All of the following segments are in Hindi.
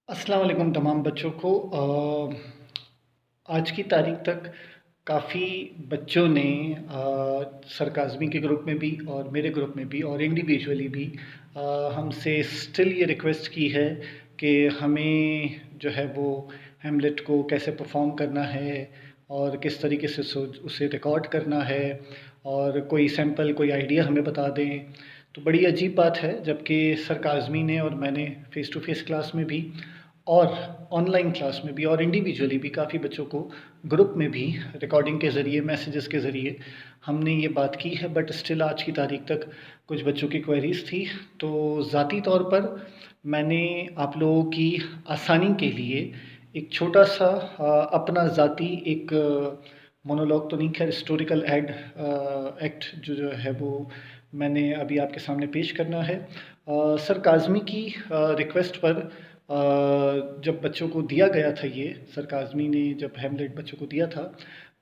अस्सलाम वालेकुम तमाम बच्चों को। आज की तारीख तक काफ़ी बच्चों ने सरकाज़मी के ग्रुप में भी और मेरे ग्रुप में भी और इंडिविजुअली भी हमसे स्टिल ये रिक्वेस्ट की है कि हमें जो है वो हैमलेट को कैसे परफॉर्म करना है और किस तरीके से उसे रिकॉर्ड करना है और कोई सैंपल कोई आइडिया हमें बता दें। तो बड़ी अजीब बात है, जबकि सरकाज़मी ने और मैंने फ़ेस टू फ़ेस क्लास में भी और ऑनलाइन क्लास में भी और इंडिविजुअली भी काफ़ी बच्चों को ग्रुप में भी रिकॉर्डिंग के ज़रिए मैसेजेस के ज़रिए हमने ये बात की है। बट स्टिल आज की तारीख तक कुछ बच्चों की क्वेरीज़ थी, तो ज़ाती तौर पर मैंने आप लोगों की आसानी के लिए एक छोटा सा अपना ज़ाती एक मोनोलॉग तो नहीं, खैर हिस्टोरिकल एक्ट जो है वो मैंने अभी आपके सामने पेश करना है। सर काज़मी की रिक्वेस्ट पर जब बच्चों को दिया गया था, ये सर काज़मी ने जब हैमलेट बच्चों को दिया था,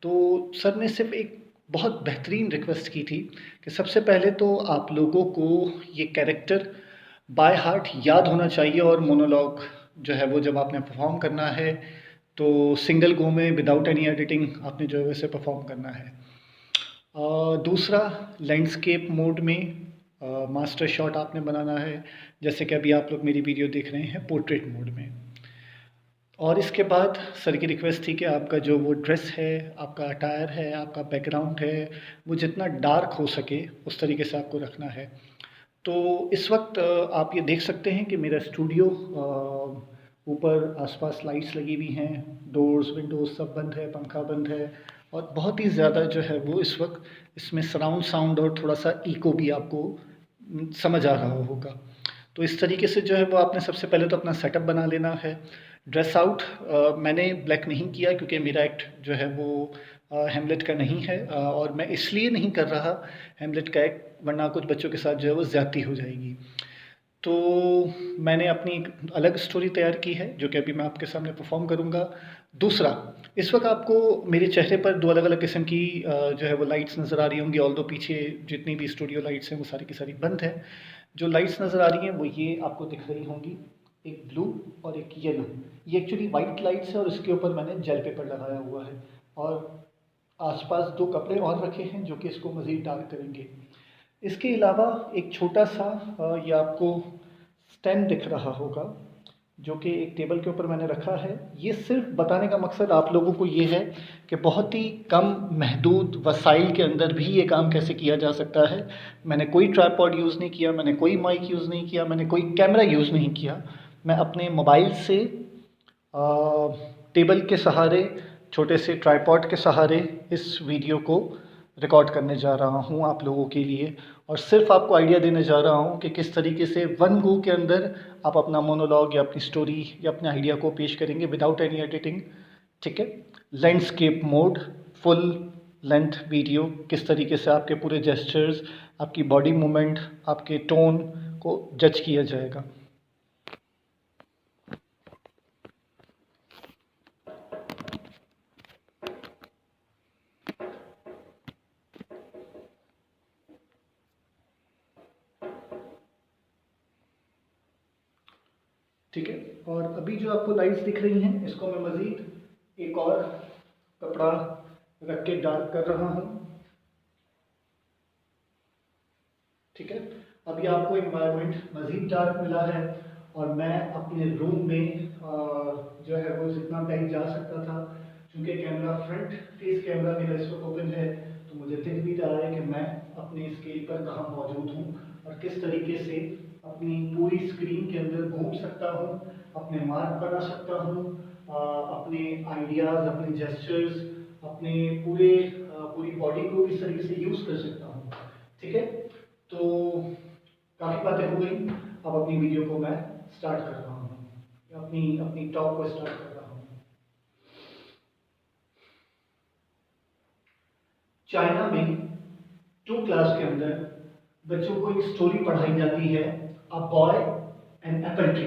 तो सर ने सिर्फ एक बहुत बेहतरीन रिक्वेस्ट की थी कि सबसे पहले तो आप लोगों को ये कैरेक्टर बाय हार्ट याद होना चाहिए और मोनोलॉग जो है वो जब आपने परफॉर्म करना है तो सिंगल गो में विदाउट एनी एडिटिंग आपने जो है वैसे परफॉर्म करना है। दूसरा, लैंडस्केप मोड में मास्टर शॉट आपने बनाना है, जैसे कि अभी आप लोग मेरी वीडियो देख रहे हैं पोर्ट्रेट मोड में। और इसके बाद सर की रिक्वेस्ट थी कि आपका जो वो ड्रेस है, आपका अटायर है, आपका बैकग्राउंड है, वो जितना डार्क हो सके उस तरीके से आपको रखना है। तो इस वक्त आप ये देख सकते हैं कि मेरा स्टूडियो ऊपर आसपास लाइट्स लगी हुई हैं, डोर्स विंडोज़ सब बंद है, पंखा बंद है और बहुत ही ज़्यादा जो है वो इस वक्त इसमें सराउंड साउंड और थोड़ा सा इको भी आपको समझ आ रहा होगा। तो इस तरीके से जो है वो आपने सबसे पहले तो अपना सेटअप बना लेना है। ड्रेस आउट मैंने ब्लैक नहीं किया क्योंकि मेरा एक्ट जो है वो हेमलेट का नहीं है, और मैं इसलिए नहीं कर रहा हेमलेट का एक्ट, वरना कुछ बच्चों के साथ जो है वो ज़्यादती हो जाएगी। तो मैंने अपनी एक अलग स्टोरी तैयार की है जो कि अभी मैं आपके सामने परफॉर्म करूँगा। दूसरा, इस वक्त आपको मेरे चेहरे पर दो अलग अलग किस्म की जो है वो लाइट्स नज़र आ रही होंगी, ऑल्दो पीछे जितनी भी स्टूडियो लाइट्स हैं वो सारी की सारी बंद है। जो लाइट्स नज़र आ रही हैं वो ये आपको दिख रही होंगी, एक ब्लू और एक येलो। ये एक्चुअली वाइट लाइट्स है और इसके ऊपर मैंने जेल पेपर लगाया हुआ है और आसपास दो कपड़े और रखे हैं जो कि इसको मज़ीद डार्क करेंगे। इसके अलावा एक छोटा सा ये आपको स्टैंड दिख रहा होगा जो कि एक टेबल के ऊपर मैंने रखा है। ये सिर्फ बताने का मकसद आप लोगों को ये है कि बहुत ही कम महदूद वसाइल के अंदर भी ये काम कैसे किया जा सकता है। मैंने कोई ट्राइपॉड यूज़ नहीं किया, मैंने कोई माइक यूज़ नहीं किया, मैंने कोई कैमरा यूज़ नहीं किया। मैं अपने मोबाइल से टेबल के सहारे, छोटे से ट्राइपॉड के सहारे इस वीडियो को रिकॉर्ड करने जा रहा हूँ आप लोगों के लिए, और सिर्फ आपको आइडिया देने जा रहा हूँ कि किस तरीके से वन गो के अंदर आप अपना मोनोलॉग या अपनी स्टोरी या अपने आइडिया को पेश करेंगे विदाउट एनी एडिटिंग। ठीक है। Landscape mode, full length video, किस तरीके से आपके पूरे जेस्चर्स, आपकी बॉडी मूवमेंट, आपके टोन को जज किया जाएगा। ठीक है। और अभी जो आपको लाइट्स दिख रही हैं इसको मैं मज़ीद एक और कपड़ा रख के डार्क कर रहा हूँ। ठीक है। अभी आपको इन्वायरमेंट मज़ीद डार्क मिला है और मैं अपने रूम में जो है वो जितना टाइम जा सकता था, क्योंकि कैमरा फ्रंट फेस कैमरा मेरा इस वक्त ओपन है, तो मुझे दिख भी रहा है कि मैं अपने स्केल पर कहाँ मौजूद हूँ और किस तरीके से अपनी पूरी स्क्रीन के अंदर घूम सकता हूँ, अपने मार्क बना सकता हूँ, अपने आइडियाज़, अपने जेस्चर्स, अपने पूरी बॉडी को किस तरीके से यूज़ कर सकता हूँ। ठीक है। तो काफ़ी बातें हो गई, अब अपनी वीडियो को मैं स्टार्ट कर रहा हूँ, अपनी अपनी टॉक को स्टार्ट कर रहा हूँ। चाइना में 2 क्लास के अंदर बच्चों को एक स्टोरी पढ़ाई जाती है, a boy and Apple tree.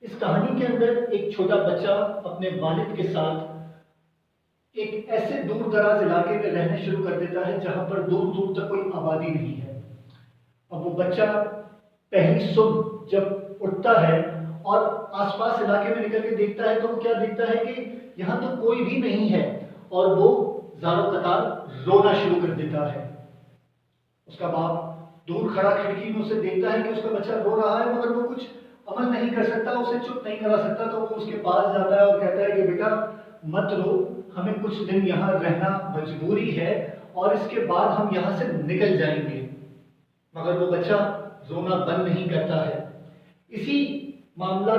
इस कहानी के अंदर एक छोटा बच्चा अपने वालिद के साथ एक ऐसे दूर दराज इलाके में रहने शुरू कर देता है जहां पर दूर दूर तक कोई आबादी नहीं है। अब वो बच्चा पहली सुबह जब उठता है और आसपास इलाके में निकल के देखता है तो वो क्या देखता है कि यहाँ तो कोई भी नहीं है, और वो ज़ारो कतार रोना शुरू कर देता है। उसका बाप दूर खड़ा खिड़की में उसे देखता है कि उसका बच्चा रो रहा है, मगर वो कुछ अमल नहीं कर सकता, उसे चुप नहीं करा सकता। तो वो उसके पास जाता है और कहता है कि बेटा मत रो, हमें कुछ दिन यहाँ रहना मजबूरी है और इसके बाद हम यहाँ से निकल जाएंगे। मगर वो बच्चा रोना बंद नहीं करता है। इसी मामला,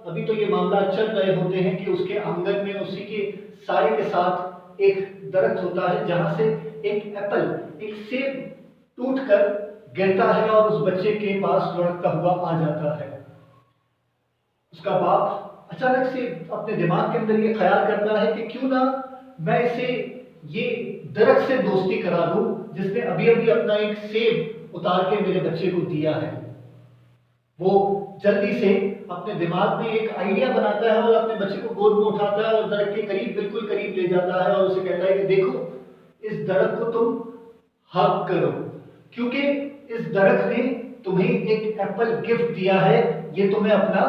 अभी तो ये मामला चल रहे होते हैं कि उसके आंगन में उसी के साए के साथ एक दरख्त होता है जहां से एक एप्पल, एक सेब टूटकर गिरता है और उस बच्चे के पास लुढ़कता हुआ आ जाता है। उसका बाप अचानक से अपने दिमाग के अंदर ये ख्याल करता है कि क्यों ना मैं इसे ये दरख्त से दोस्ती करा दूं जिसने अभी अभी अपना एक सेब उतार के मेरे बच्चे को दिया है। वो जल्दी से अपने दिमाग में एक आइडिया बनाता है और अपने बच्चे को गोद में उठाता है और दरख्त के करीब, बिल्कुल करीब ले जाता है और उसे कहता है कि देखो इस दरख्त को तुम हग करो, क्योंकि इस दरख्त ने तुम्हें एक एप्पल गिफ्ट दिया है, ये तुम्हें अपना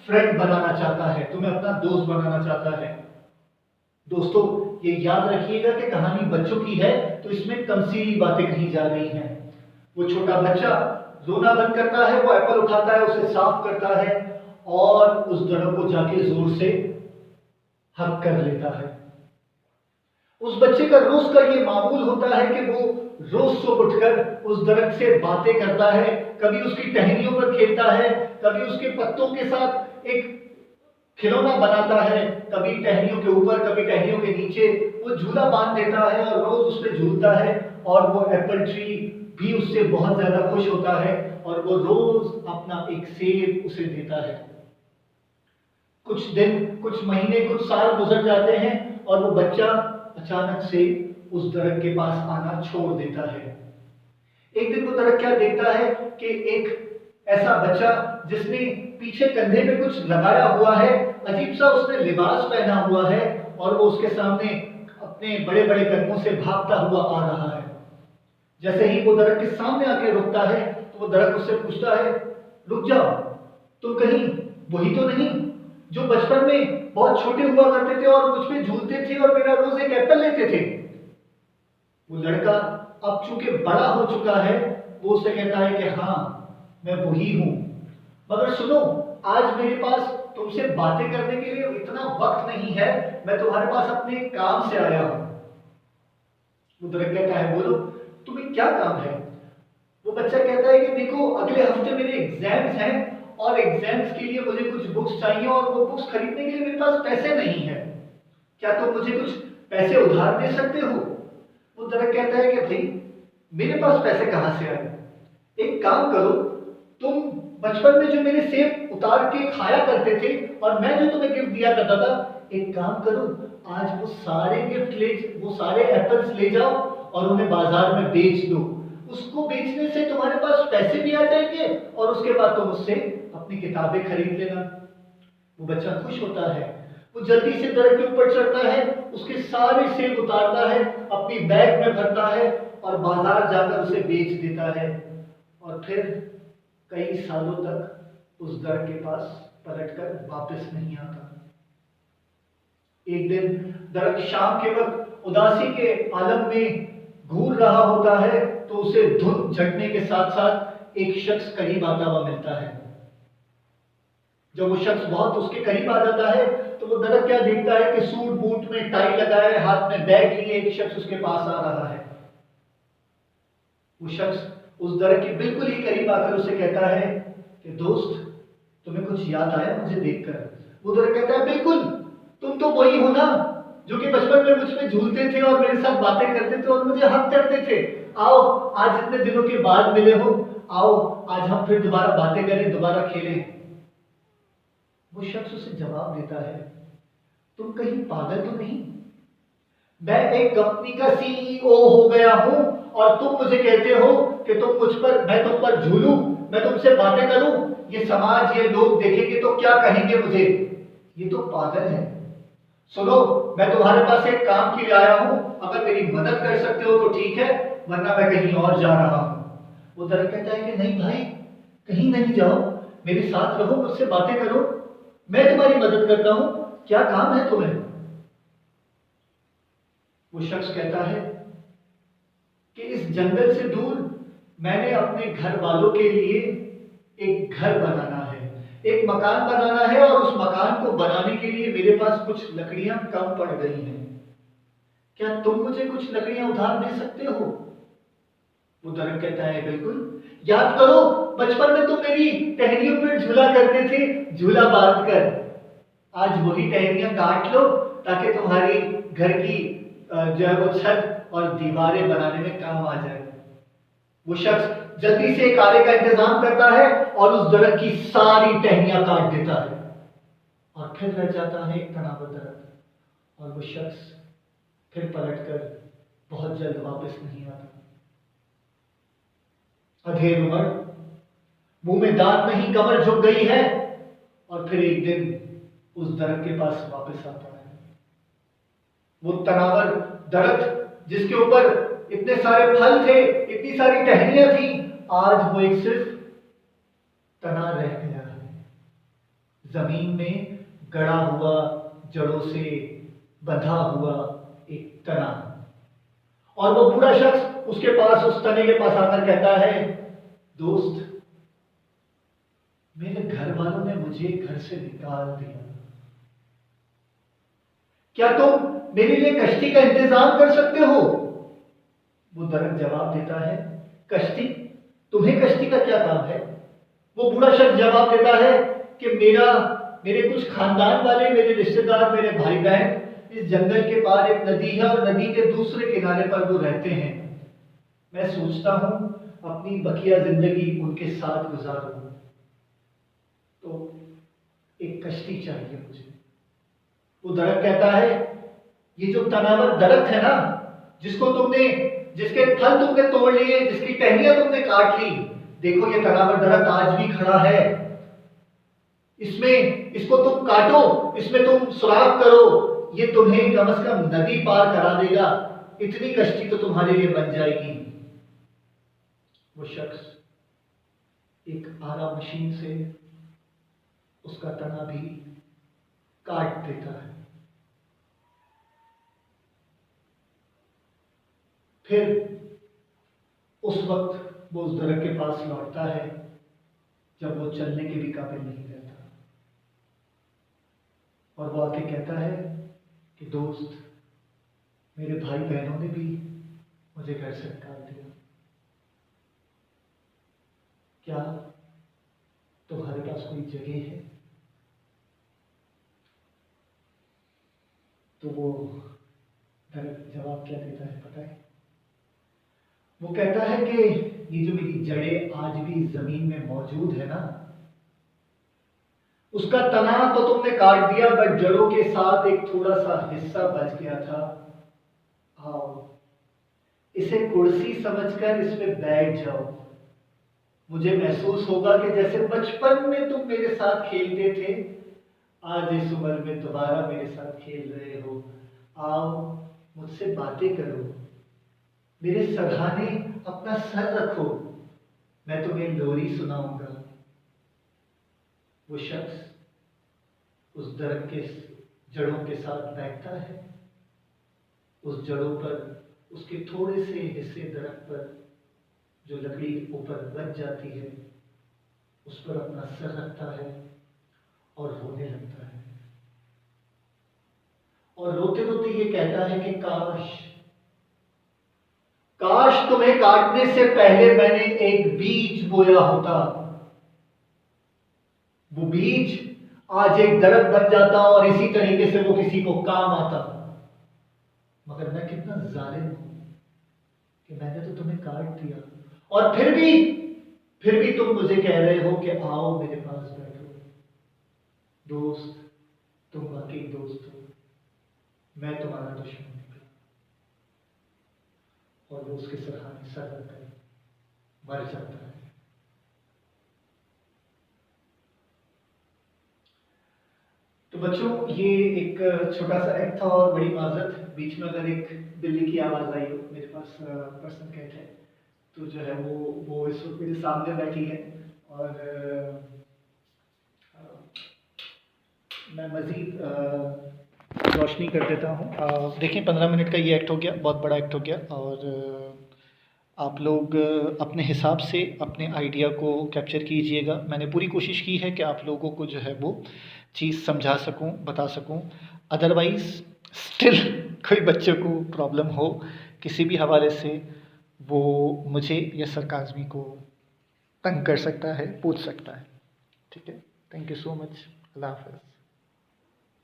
फ्रेंड बनाना चाहता है, तुम्हें अपना दोस्त बनाना चाहता है। दोस्तों ये याद रखिएगा कि कहानी बच्चों की है तो इसमें तमसीली बातें कही जा रही हैं। वो छोटा बच्चा रोना बंद करता है, वो एप्पल उठाता है, उसे साफ करता है और उस दरख्त को जाके जोर से हग कर लेता है। उस बच्चे का रोज का ये मामूल होता है कि वो रोज सुबह उठकर उस दरख्त से बातें करता है, कभी उसकी टहनियों पर खेलता है, कभी उसके पत्तों के साथ एक खिलौना बनाता है, कभी टहनियों के ऊपर, कभी टहनियों के नीचे वो झूला बांध देता है और रोज उस पर झूलता है। और वो एप्पल ट्री भी उससे बहुत ज्यादा खुश होता है और वो रोज अपना एक सेब उसे देता है। कुछ दिन, कुछ महीने, कुछ साल गुजर जाते हैं और वो बच्चा अचानक से उस दरख्त के पास आना छोड़ देता है। एक दिन वो दरख्त क्या देखता है कि एक ऐसा बच्चा जिसने पीछे कंधे पे कुछ लगाया हुआ है, अजीब सा उसने लिबास पहना हुआ है और वो उसके सामने अपने बड़े बड़े कदमों से भागता हुआ आ रहा है। जैसे ही वो दरख्त के सामने आके रुकता है तो वो दरख्त उससे पूछता है, रुक जाओ, तुम कहीं वही तो नहीं जो बचपन में बहुत छोटे हुआ करते थे और मुझ पे झूलते थे और मेरा रोज एक एप्पल लेते थे? वो लड़का अब चूंकि बड़ा हो चुका है, वो उससे कहता है कि हाँ मैं वही हूं, मगर सुनो, आज मेरे पास तुमसे बातें करने के लिए इतना वक्त नहीं है, मैं तुम्हारे पास अपने काम से आया हूं। वो दरख्त कहता है, बोलो तुम्हें क्या काम है? वो बच्चा कहता है कि देखो अगले हफ्ते मेरे एग्जाम्स हैं और एग्जाम्स के लिए मुझे कुछ बुक्स चाहिए और वो बुक्स खरीदने के लिए मेरे पास पैसे नहीं है, क्या तुम मुझे कुछ पैसे उधार दे सकते हो? वो दरख्त कहता है कि भाई मेरे पास पैसे कहां से आए, एक काम करो, तुम बचपन में जो मेरे सेब उतार के खाया करते थे और मैं जो तुम्हें गिफ्ट दिया करता था, एक काम करो, आज वो सारे गिफ्ट ले, वो सारे एप्पल्स ले जाओ और उन्हें बाजार में बेच दो। उसको बेचने से तुम्हारे पास पैसे भी आ जाएंगे और उसके बाद तुम उससे अपनी किताबें खरीद लेना। वो बच्चा खुश होता है, वो जल्दी से दरख्त के ऊपर चढ़ता है, उसके सारे सेब उतारता है, अपनी बैग में भरता है और बाजार जाकर उसे बेच देता है। और फिर कई सालों तक उस दरख्त के पास पलटकर वापस नहीं आता। एक दिन दरख्त शाम के वक्त उदासी के आलम में घूर रहा होता है तो उसे धुंध झटने के साथ साथ एक शख्स करीब आता हुआ मिलता है। जब वो शख्स बहुत उसके करीब आ जाता है तो वो दरख्त क्या देखता है कि सूट बूट में टाई लगाए, हाथ में बैग लिए एक शख्स उसके पास आ रहा है। वो शख्स उस दरख्त के बिल्कुल ही करीब आकर उसे कहता है कि दोस्त, तुम्हें कुछ याद आया मुझे देखकर? वो दरख्त कहता है, बिल्कुल, तुम तो वही हो ना जो कि बचपन में मुझ पे झूलते थे और मेरे साथ बातें करते थे और मुझे हक करते थे। आओ, आज इतने दिनों के बाद मिले हो, आओ आज हम फिर दोबारा बातें करें, दोबारा खेलें। वो शख्स उसे जवाब देता है, तुम कहीं पागल तो नहीं? मैं एक कंपनी का सीईओ हो गया हूं और तुम मुझे कहते हो कि मैं तुम पर झूलूं, मैं तुमसे बातें करूं, ये समाज, ये लोग देखेंगे तो क्या कहेंगे मुझे? ये तो पागल है। सुनो, मैं तुम्हारे पास एक काम के लिए आया हूं, अगर मेरी मदद कर सकते हो तो ठीक है, वरना मैं कहीं और जा रहा हूं। वो दरख्त कहता है कि नहीं भाई, कहीं नहीं जाओ, मेरे साथ रहो, मुझसे बातें करो। मैं तुम्हारी मदद करता हूं, क्या काम है तुम्हें? वो शख्स कहता है कि इस जंगल से दूर मैंने अपने घर वालों के लिए एक घर बनाना है, एक मकान बनाना है, और उस मकान को बनाने के लिए मेरे पास कुछ लकड़ियां कम पड़ गई हैं। क्या तुम मुझे कुछ लकड़ियां उधार दे सकते हो? वो दरख्त कहता है, बिल्कुल। याद करो, बचपन में तुम मेरी टहनियों पर झूला करते थे, झूला बांध कर। आज वही टहनियां काट लो ताकि तुम्हारी घर की जो है वो छत और दीवारें बनाने में काम आ जाए। वो शख्स जल्दी से एक आरे का इंतजाम करता है और उस दरख्त की सारी टहनियां काट देता है, और फिर रह जाता है एक तनावर दरख्त। और वो शख्स फिर पलटकर बहुत जल्द वापस नहीं आता। अधेर उम्र, मुंह में दांत नहीं, कमर झुक गई है, और फिर एक दिन उस दरख्त के पास वापस आता है। वो तनावर दरख्त जिसके ऊपर इतने सारे फल थे, इतनी सारी टहनियां थी, आज वो एक सिर्फ तना रह गया है, जमीन में गड़ा हुआ, जड़ों से बंधा हुआ एक तना। और वो बूढ़ा शख्स उसके पास, उस तने के पास आकर कहता है, दोस्त, मेरे घर वालों ने मुझे घर से निकाल दिया, क्या तुम मेरे लिए कश्ती का इंतजाम कर सकते हो? वो दरख्त जवाब देता है, कश्ती? तुम्हें कश्ती का क्या काम है? वो बूढ़ा शख्स जवाब देता है कि मेरे कुछ खानदान वाले, मेरे रिश्तेदार, मेरे भाई बहन इस जंगल के पार एक नदी है, और नदी के दूसरे किनारे पर वो रहते हैं। मैं सोचता हूं अपनी बकिया जिंदगी उनके साथ गुजारूं, तो एक कश्ती चाहिए मुझे। वो दरख्त कहता है, ये जो तनावर दरख्त है ना, जिसके फल तुमने तोड़ लिए, जिसकी टहनियां तुमने काट ली, देखो ये तनावर दरख्त आज भी खड़ा है। इसको तुम काटो, इसमें तुम सुराख करो, ये तुम्हें कम से कम नदी पार करा देगा, इतनी कश्ती तो तुम्हारे लिए बन जाएगी। वो शख्स एक आरा मशीन से उसका तना भी काट देता है। फिर उस वक्त वो उस दरख्त के पास लौटता है जब वो चलने के भी काबिल नहीं रहता, और वो आके कहता है कि दोस्त, मेरे भाई बहनों ने भी मुझे घर से निकाल दिया, क्या तुम्हारे पास कोई जगह है? तो वो दरख्त जवाब क्या देता है पता है? वो कहता है कि ये जो मेरी जड़ें आज भी जमीन में मौजूद है ना, उसका तना तो तुमने काट दिया, बट जड़ों के साथ एक थोड़ा सा हिस्सा बच गया था। आओ, इसे कुर्सी समझकर इस पे बैठ जाओ। मुझे महसूस होगा कि जैसे बचपन में तुम मेरे साथ खेलते थे, आज इस उम्र में दोबारा मेरे साथ खेल रहे हो। आओ, मुझसे बातें करो, मेरे सरहाने अपना सर रखो, मैं तुम्हें लोरी सुनाऊंगा। वो शख्स उस दरख्त के जड़ों के साथ बैठता है, उस जड़ों पर, उसके थोड़े से हिस्से दरख्त पर जो लकड़ी ऊपर बच जाती है, उस पर अपना सर रखता है और रोने लगता है। और रोते रोते ये कहता है कि काश तुम्हें काटने से पहले मैंने एक बीज बोया होता। वो बीज आज एक दरख्त बन जाता और इसी तरीके से वो किसी को काम आता। मगर मैं कितना जालिम हूं कि मैंने तो तुम्हें काट दिया, और फिर भी तुम मुझे कह रहे हो कि आओ मेरे पास बैठो। दोस्त, तुम वाकई दोस्त हो, मैं तुम्हारा दुश्मन निकला। और वो उसके सरहाने सर रखकर मर जाता है। तो बच्चों, ये एक छोटा सा एक्ट था, और बड़ी माजरत, बीच में अगर एक बिल्ली की आवाज आई हो, मेरे पास पर्सन कैट है, तो जो है वो इस वक्त मेरे सामने बैठी है, और मैं मज़ीद रोशनी कर देता हूँ। देखिए 15 मिनट का ये एक्ट हो गया, बहुत बड़ा एक्ट हो गया, और आप लोग अपने हिसाब से अपने आइडिया को कैप्चर कीजिएगा। मैंने पूरी कोशिश की है कि आप लोगों को जो है वो चीज़ समझा सकूं, बता सकूं। अदरवाइज़ स्टिल कोई बच्चों को प्रॉब्लम हो किसी भी हवाले से, वो मुझे या सरकाज़मी को तंग कर सकता है, पूछ सकता है। ठीक है, थैंक यू सो मच। अल्लाह हाफ़िज़।